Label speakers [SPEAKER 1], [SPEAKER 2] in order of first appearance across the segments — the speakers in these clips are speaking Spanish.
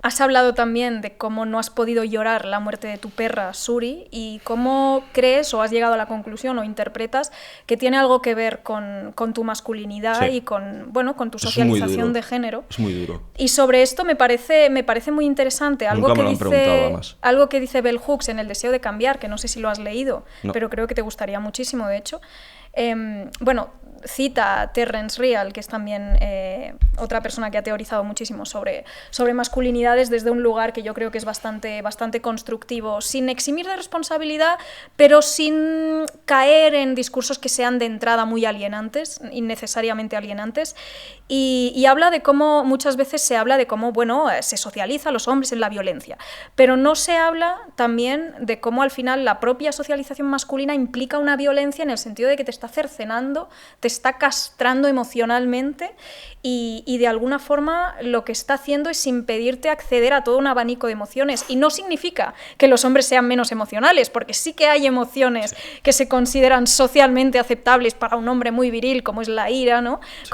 [SPEAKER 1] Has hablado también de cómo no has podido llorar la muerte de tu perra, Suri, y cómo crees o has llegado a la conclusión o interpretas que tiene algo que ver con tu masculinidad
[SPEAKER 2] Sí.
[SPEAKER 1] y con tu
[SPEAKER 2] Eso es muy
[SPEAKER 1] socialización
[SPEAKER 2] duro.
[SPEAKER 1] de género.
[SPEAKER 2] Es muy duro.
[SPEAKER 1] Y sobre esto me parece muy interesante algo
[SPEAKER 2] Nunca me lo han preguntado, además.
[SPEAKER 1] algo que dice Bell Hooks en El deseo de cambiar, que no sé si lo has leído,
[SPEAKER 2] No.
[SPEAKER 1] pero creo que te gustaría muchísimo, de hecho. Cita a Terrence Real, que es también otra persona que ha teorizado muchísimo sobre masculinidades desde un lugar que yo creo que es bastante constructivo, sin eximir de responsabilidad, pero sin caer en discursos que sean de entrada muy alienantes, innecesariamente alienantes, y habla de cómo muchas veces se habla de cómo se socializa a los hombres en la violencia, pero no se habla también de cómo al final la propia socialización masculina implica una violencia en el sentido de que te está cercenando, te está castrando emocionalmente y de alguna forma lo que está haciendo es impedirte acceder a todo un abanico de emociones. Y no significa que los hombres sean menos emocionales, porque sí que hay emociones que se consideran socialmente aceptables para un hombre muy viril, como es la ira, ¿no? Sí.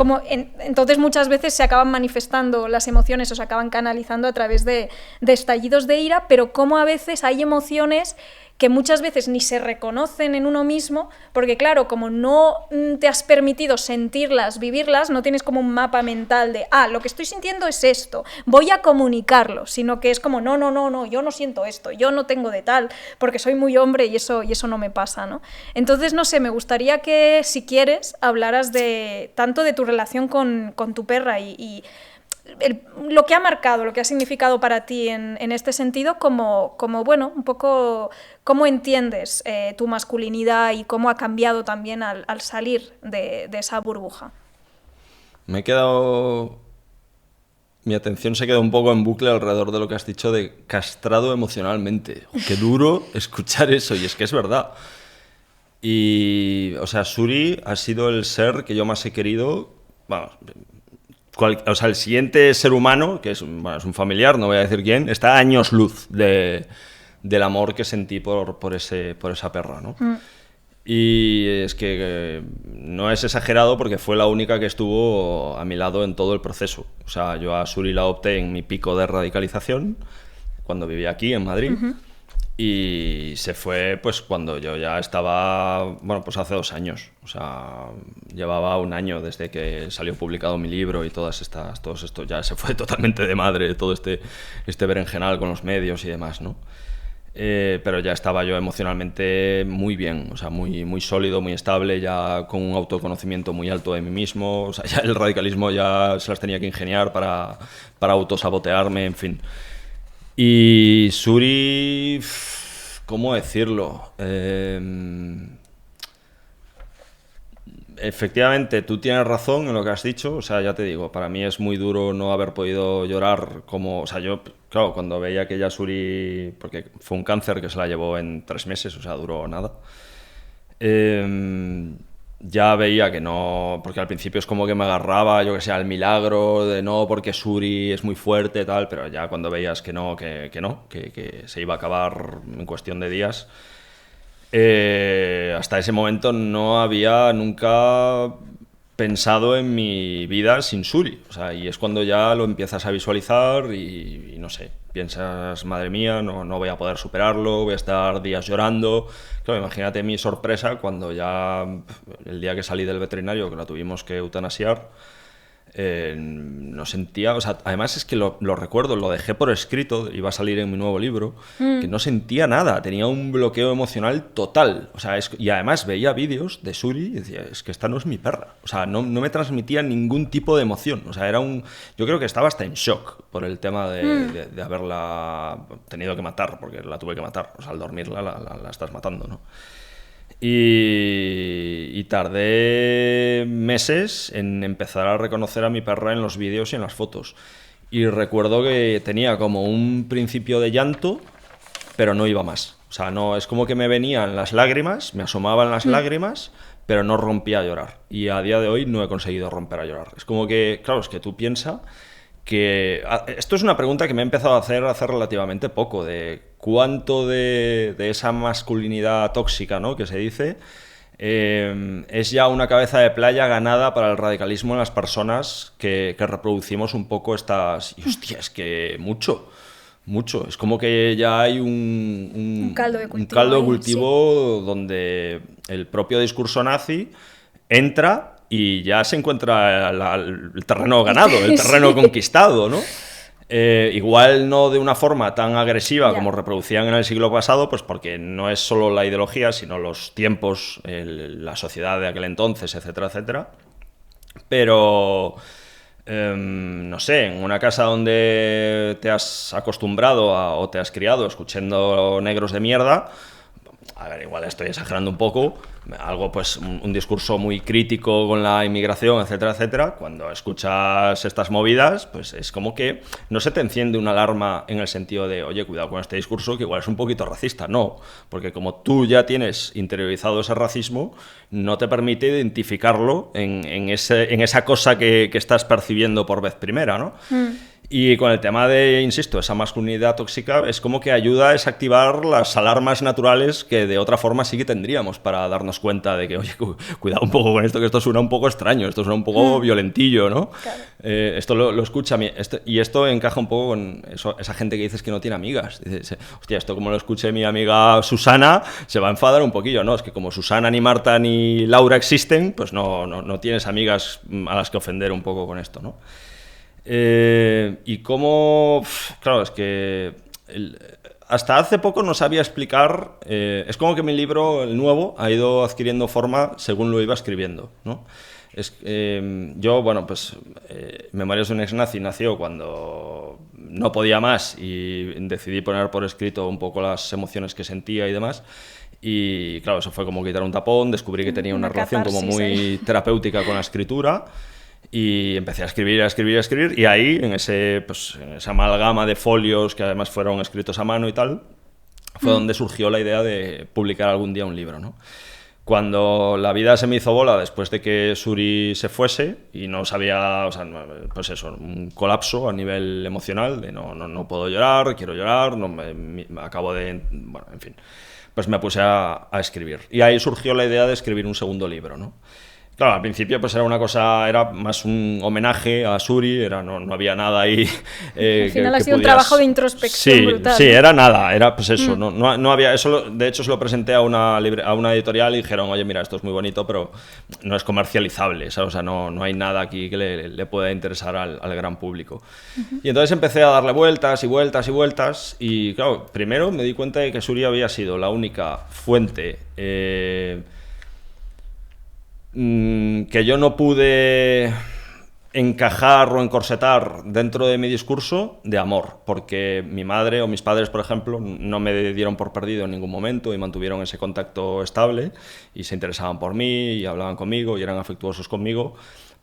[SPEAKER 1] Entonces muchas veces se acaban manifestando las emociones o se acaban canalizando a través de estallidos de ira, pero como a veces hay emociones que muchas veces ni se reconocen en uno mismo, porque claro, como no te has permitido sentirlas, vivirlas, no tienes como un mapa mental de, lo que estoy sintiendo es esto, voy a comunicarlo, sino que es como, no, yo no siento esto, yo no tengo de tal, porque soy muy hombre y eso no me pasa, ¿no? Entonces, no sé, me gustaría que, si quieres, hablaras tanto de tu relación con tu perra y lo que ha marcado, lo que ha significado para ti en este sentido, como un poco cómo entiendes tu masculinidad y cómo ha cambiado también al salir de esa burbuja.
[SPEAKER 2] Me he quedado... Mi atención se queda un poco en bucle alrededor de lo que has dicho de castrado emocionalmente. Qué duro escuchar eso, y es que es verdad. Y, o sea, Suri ha sido el ser que yo más he querido, vamos... el siguiente ser humano, que es un familiar, no voy a decir quién, está a años luz del amor que sentí por esa perra, ¿no? Y es que no es exagerado porque fue la única que estuvo a mi lado en todo el proceso. O sea, yo a Suri la adopté en mi pico de radicalización, cuando vivía aquí, en Madrid. Y se fue pues cuando yo ya estaba, pues hace 2 años. O sea, llevaba 1 año desde que salió publicado mi libro y todo esto ya se fue totalmente de madre, todo este berenjenal con los medios y demás, ¿no? Pero ya estaba yo emocionalmente muy bien, o sea, muy, muy sólido, muy estable, ya con un autoconocimiento muy alto de mí mismo. O sea, ya el radicalismo ya se las tenía que ingeniar para autosabotearme, en fin. Y Suri, ¿cómo decirlo? Efectivamente, tú tienes razón en lo que has dicho. O sea, ya te digo, para mí es muy duro no haber podido llorar como... O sea, yo, claro, cuando veía que ya Suri... Porque fue un cáncer que se la llevó en 3 meses, o sea, duró nada. Ya veía que no, porque al principio es como que me agarraba, yo que sé, al milagro de no, porque Suri es muy fuerte, tal, pero ya cuando veías que no, que se iba a acabar en cuestión de días, hasta ese momento no había nunca pensado en mi vida sin Suri. O sea, y es cuando ya lo empiezas a visualizar y no sé, piensas, madre mía, no voy a poder superarlo, voy a estar días llorando. Claro, imagínate mi sorpresa cuando ya el día que salí del veterinario, que la tuvimos que eutanasiar, no sentía, o sea, además es que lo recuerdo, lo dejé por escrito, iba a salir en mi nuevo libro, que no sentía nada, tenía un bloqueo emocional total, o sea, y además veía vídeos de Suri y decía, es que esta no es mi perra, o sea, no me transmitía ningún tipo de emoción, o sea, yo creo que estaba hasta en shock por el tema de haberla tenido que matar, porque la tuve que matar, o sea, al dormirla la estás matando, ¿no? Y tardé meses en empezar a reconocer a mi perra en los vídeos y en las fotos. Y recuerdo que tenía como un principio de llanto, pero no iba más. O sea, no, es como que me venían las lágrimas, me asomaban las lágrimas, pero no rompía a llorar. Y a día de hoy no he conseguido romper a llorar. Es como que, claro, es que tú piensas que... Esto es una pregunta que me he empezado a hacer hace relativamente poco, de cuánto de esa masculinidad tóxica, ¿no?, que se dice, es ya una cabeza de playa ganada para el radicalismo en las personas que reproducimos un poco estas... Y hostia, es que mucho. Es como que ya hay un
[SPEAKER 1] caldo de cultivo,
[SPEAKER 2] caldo de cultivo sí, donde el propio discurso nazi entra y ya se encuentra el terreno ganado, el terreno sí, conquistado, ¿no? Igual no de una forma tan agresiva como reproducían en el siglo pasado, pues porque no es solo la ideología, sino los tiempos, la sociedad de aquel entonces, etcétera, etcétera. Pero... no sé, en una casa donde te has acostumbrado o te has criado escuchando negros de mierda, a ver, igual estoy exagerando un poco, algo pues un discurso muy crítico con la inmigración, etcétera, etcétera, cuando escuchas estas movidas, pues es como que no se te enciende una alarma en el sentido de, oye, cuidado con este discurso que igual es un poquito racista, no, porque como tú ya tienes interiorizado ese racismo, no te permite identificarlo en esa cosa que estás percibiendo por vez primera, ¿no? Y con el tema de, insisto, esa masculinidad tóxica, es como que ayuda a desactivar las alarmas naturales que de otra forma sí que tendríamos para darnos cuenta de que, oye, cuidado un poco con esto, que esto suena un poco extraño, esto suena un poco violentillo, ¿no? Claro. Esto lo escucha a mí, y esto encaja un poco con esa gente que dices que no tiene amigas. Dices, hostia, esto como lo escuche mi amiga Susana, se va a enfadar un poquillo, ¿no? Es que como Susana, ni Marta, ni Laura existen, pues no tienes amigas a las que ofender un poco con esto, ¿no? Y cómo... Claro, es que hasta hace poco no sabía explicar... es como que mi libro, el nuevo, ha ido adquiriendo forma según lo iba escribiendo, ¿no? Yo, bueno, pues Memorias de un ex-nazi nació cuando no podía más y decidí poner por escrito un poco las emociones que sentía y demás. Y claro, eso fue como quitar un tapón, descubrí que tenía una relación como muy terapéutica con la escritura. Y empecé a escribir, y ahí, en esa amalgama de folios que además fueron escritos a mano y tal, fue donde surgió la idea de publicar algún día un libro, ¿no? Cuando la vida se me hizo bola después de que Suri se fuese y no sabía, o sea, pues eso, un colapso a nivel emocional, de no puedo llorar, quiero llorar, acabo de... Bueno, en fin, pues me puse a escribir. Y ahí surgió la idea de escribir un segundo libro, ¿no? Claro, al principio pues era más un homenaje a Suri, no había nada ahí.
[SPEAKER 1] Al final ha sido un trabajo de introspección brutal.
[SPEAKER 2] Sí, era nada, era pues eso, no había eso. De hecho, se lo presenté a una editorial y dijeron, oye, mira, esto es muy bonito, pero no es comercializable, ¿sabes? O sea, no hay nada aquí que le pueda interesar al gran público. Y entonces empecé a darle vueltas y claro, primero me di cuenta de que Suri había sido la única fuente que yo no pude encajar o encorsetar dentro de mi discurso de amor, porque mi madre o mis padres, por ejemplo, no me dieron por perdido en ningún momento y mantuvieron ese contacto estable y se interesaban por mí y hablaban conmigo y eran afectuosos conmigo,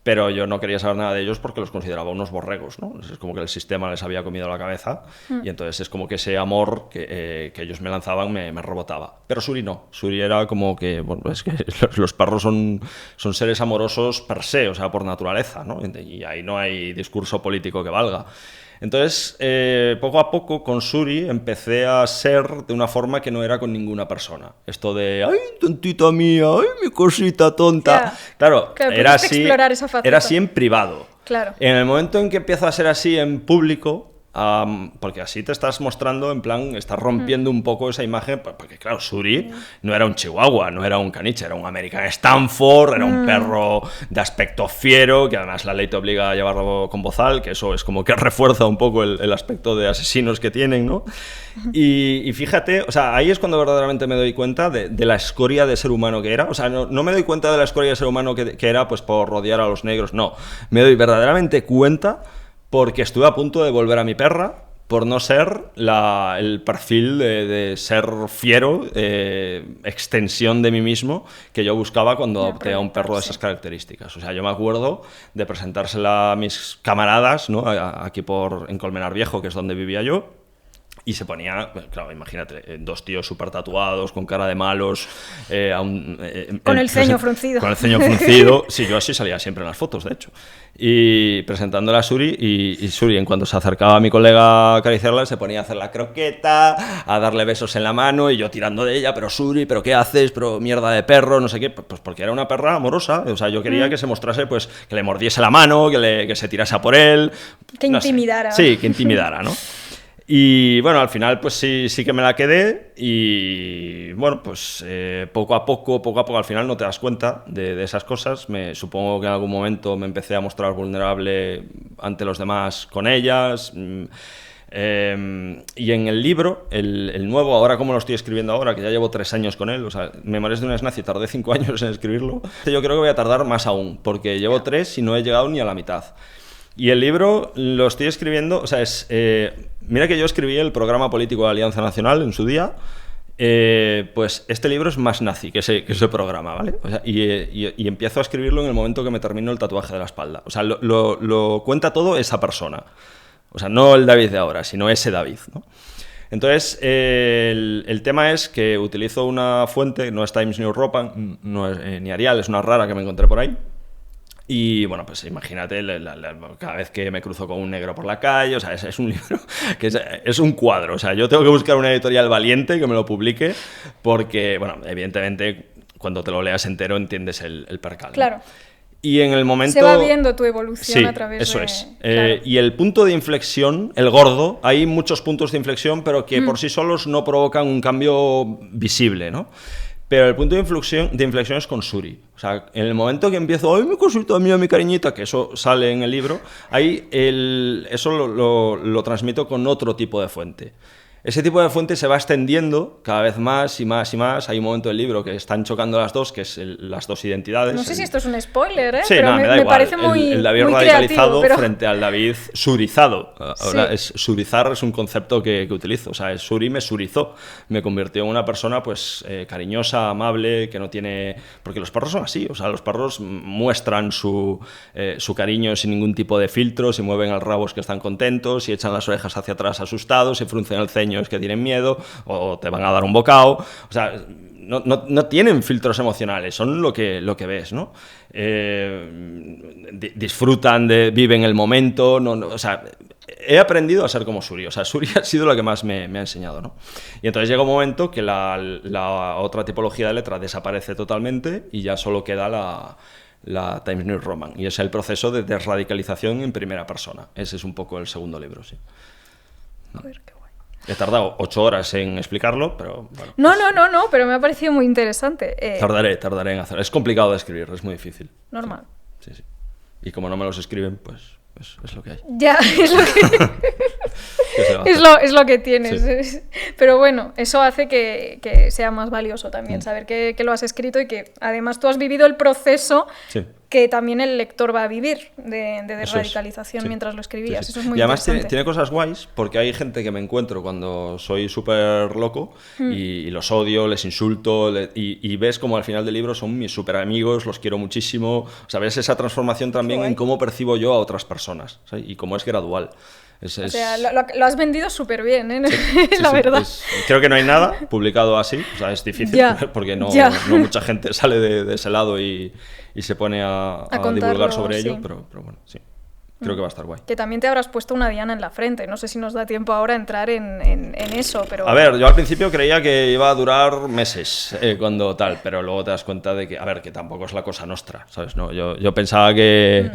[SPEAKER 2] pero yo no quería saber nada de ellos porque los consideraba unos borregos, ¿no? Es como que el sistema les había comido la cabeza y entonces es como que ese amor que ellos me lanzaban me rebotaba. Pero Suri no. Suri era como que, bueno, es que los perros son seres amorosos per se, o sea, por naturaleza, ¿no? Y ahí no hay discurso político que valga. Entonces, poco a poco con Suri empecé a ser de una forma que no era con ninguna persona. Esto de, ay, tontita mía, ay, mi cosita tonta. Claro, era así en privado.
[SPEAKER 1] Claro.
[SPEAKER 2] En el momento en que empieza a ser así en público, porque así te estás mostrando, en plan, estás rompiendo un poco esa imagen, porque claro, Suri no era un chihuahua, no era un caniche, era un American Stanford, era un perro de aspecto fiero, que además la ley te obliga a llevarlo con bozal, que eso es como que refuerza un poco el aspecto de asesinos que tienen, ¿no? Y fíjate, o sea, ahí es cuando verdaderamente me doy cuenta de la escoria de ser humano que era. O sea, no me doy cuenta de la escoria de ser humano que era pues por rodear a los negros, no. Me doy verdaderamente cuenta porque estuve a punto de volver a mi perra por no ser el perfil de ser fiero, extensión de mí mismo, que yo buscaba cuando adopté a un perro de esas características. O sea, yo me acuerdo de presentársela a mis camaradas, ¿no? Aquí en Colmenar Viejo, que es donde vivía yo, Y se ponía, claro, imagínate, dos tíos súper tatuados, con cara de malos,
[SPEAKER 1] con el ceño fruncido.
[SPEAKER 2] Con el ceño fruncido. Sí, yo así salía siempre en las fotos, de hecho. Y presentándole a Suri, y Suri, en cuanto se acercaba a mi colega a acariciarla, se ponía a hacer la croqueta, a darle besos en la mano, y yo tirando de ella, pero Suri, ¿pero qué haces? Pero mierda de perro, no sé qué. Pues porque era una perra amorosa, o sea, yo quería que se mostrase, pues, que le mordiese la mano, que se tirase a por él.
[SPEAKER 1] Que intimidara.
[SPEAKER 2] Sí, que intimidara, ¿no? Y bueno, al final pues sí que me la quedé y bueno, pues poco a poco, al final no te das cuenta de esas cosas. Supongo que en algún momento me empecé a mostrar vulnerable ante los demás con ellas. Y en el libro, el nuevo, ahora como lo estoy escribiendo ahora, que ya llevo 3 años con él, o sea, Memorias de un Snazi, tardé 5 años en escribirlo, yo creo que voy a tardar más aún, porque llevo 3 y no he llegado ni a la mitad. Y el libro lo estoy escribiendo, o sea, mira que yo escribí el programa político de Alianza Nacional en su día, pues este libro es más nazi que ese programa, ¿vale? O sea, y empiezo a escribirlo en el momento que me termino el tatuaje de la espalda. O sea, lo cuenta todo esa persona. O sea, no el David de ahora, sino ese David, ¿no? Entonces, el tema es que utilizo una fuente, no es Times New Roman, no es, ni Arial, es una rara que me encontré por ahí. Y bueno, pues imagínate, cada vez que me cruzo con un negro por la calle, o sea, es un libro que es un cuadro. O sea, yo tengo que buscar una editorial valiente que me lo publique porque, bueno, evidentemente, cuando te lo leas entero entiendes el percal, ¿no?
[SPEAKER 1] Claro.
[SPEAKER 2] Y en el momento...
[SPEAKER 1] Se va viendo tu evolución a través
[SPEAKER 2] eso
[SPEAKER 1] de...
[SPEAKER 2] es.
[SPEAKER 1] Claro.
[SPEAKER 2] Y el punto de inflexión, el gordo, hay muchos puntos de inflexión, pero que por sí solos no provocan un cambio visible, ¿no? Pero el punto de inflexión es con Suri. O sea, en el momento que empiezo, ¡ay, mi cosita mía, mi cariñita!, que eso sale en el libro, ahí eso lo transmito con otro tipo de fuente. Ese tipo de fuente se va extendiendo cada vez más y más y más. Hay un momento del libro que están chocando las dos, que es las dos identidades.
[SPEAKER 1] No sé si esto es un spoiler, ¿eh?
[SPEAKER 2] Sí,
[SPEAKER 1] pero
[SPEAKER 2] me da igual.
[SPEAKER 1] Parece muy
[SPEAKER 2] el David
[SPEAKER 1] muy
[SPEAKER 2] radicalizado
[SPEAKER 1] creativo,
[SPEAKER 2] frente al David surizado. Ahora,
[SPEAKER 1] Sí.
[SPEAKER 2] surizar es un concepto que utilizo. O sea, Suri me surizó. Me convirtió en una persona pues cariñosa, amable, que no tiene... Porque los perros son así. O sea, los perros muestran su cariño sin ningún tipo de filtro, se mueven al rabo que están contentos, y echan las orejas hacia atrás asustados, se fruncen el ceño es que tienen miedo, o te van a dar un bocado. O sea, no tienen filtros emocionales, son lo que ves, ¿no? Disfrutan, viven el momento, o sea, he aprendido a ser como Suri. O sea, Suri ha sido lo que más me ha enseñado, ¿no? Y entonces llega un momento que la otra tipología de letra desaparece totalmente y ya solo queda la Times New Roman, y es el proceso de desradicalización en primera persona. Ese es un poco el segundo libro, sí.
[SPEAKER 1] Joder, qué guay.
[SPEAKER 2] He tardado 8 horas en explicarlo, pero bueno.
[SPEAKER 1] No, pero me ha parecido muy interesante.
[SPEAKER 2] Tardaré en hacerlo. Es complicado de escribir, es muy difícil.
[SPEAKER 1] Normal.
[SPEAKER 2] Sí. Y como no me los escriben, pues es lo que hay.
[SPEAKER 1] Ya, es lo que... es lo que tienes. Sí. Pero bueno, eso hace que sea más valioso también, saber que lo has escrito y que además tú has vivido el proceso que también el lector va a vivir de desradicalización mientras lo escribías.
[SPEAKER 2] Sí.
[SPEAKER 1] Eso es muy
[SPEAKER 2] y además
[SPEAKER 1] interesante.
[SPEAKER 2] Tiene cosas guays, porque hay gente que me encuentro cuando soy súper loco y los odio, les insulto, y ves como al final del libro son mis súper amigos, los quiero muchísimo. O sea, ves esa transformación también en cómo percibo yo a otras personas, ¿sabes? Y cómo es gradual.
[SPEAKER 1] O sea, lo has vendido súper bien, ¿eh? La verdad.
[SPEAKER 2] Creo que no hay nada publicado así, o sea, es difícil porque no mucha gente sale de ese lado y se pone a divulgar sobre ello, pero bueno, sí. Creo que va a estar guay.
[SPEAKER 1] Que también te habrás puesto una diana en la frente. No sé si nos da tiempo ahora a entrar en eso, pero...
[SPEAKER 2] A ver, yo al principio creía que iba a durar meses, cuando tal, pero luego te das cuenta de que, a ver, que tampoco es la cosa nostra, ¿sabes? No, yo pensaba que...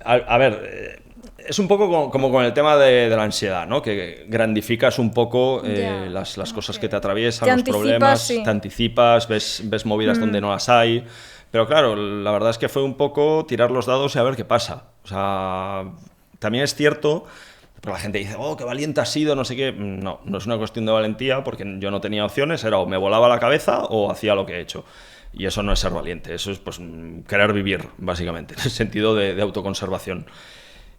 [SPEAKER 2] A ver... Es un poco como con el tema de la ansiedad, ¿no? Que grandificas un poco las cosas que te atraviesan, los problemas, te anticipas, ves movidas donde no las hay. Pero claro, la verdad es que fue un poco tirar los dados y a ver qué pasa. O sea, también es cierto, pero la gente dice, oh, qué valiente has sido, no sé qué. No es una cuestión de valentía, porque yo no tenía opciones, era o me volaba la cabeza o hacía lo que he hecho. Y eso no es ser valiente, eso es pues querer vivir, básicamente, en el sentido de autoconservación.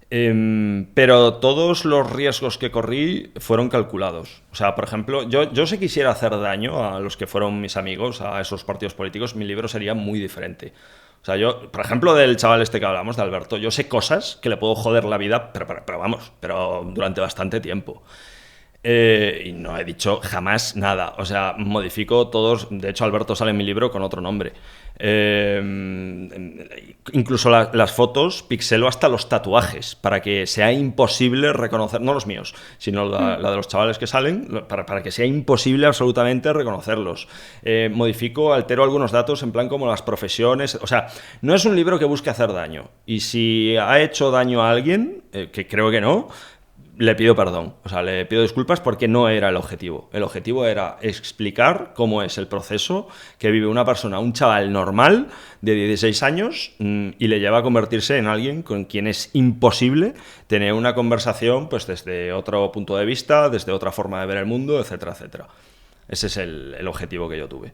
[SPEAKER 2] Pero todos los riesgos que corrí fueron calculados. O sea, por ejemplo, yo si quisiera hacer daño a los que fueron mis amigos, a esos partidos políticos, mi libro sería muy diferente. O sea, yo, por ejemplo, del chaval este que hablamos, de Alberto, yo sé cosas que le puedo joder la vida, pero durante bastante tiempo. Y no he dicho jamás nada. O sea, modifico todos. De hecho, Alberto sale en mi libro con otro nombre. Incluso las fotos pixelo hasta los tatuajes para que sea imposible reconocer, no los míos, sino la de los chavales que salen, para que sea imposible absolutamente reconocerlos. Modifico, altero algunos datos en plan como las profesiones. O sea, no es un libro que busque hacer daño. Y si ha hecho daño a alguien, que creo que no, le pido perdón, o sea, le pido disculpas porque no era el objetivo. El objetivo era explicar cómo es el proceso que vive una persona, un chaval normal de 16 años y le lleva a convertirse en alguien con quien es imposible tener una conversación pues desde otro punto de vista, desde otra forma de ver el mundo, etcétera, etcétera. Ese es el objetivo que yo tuve.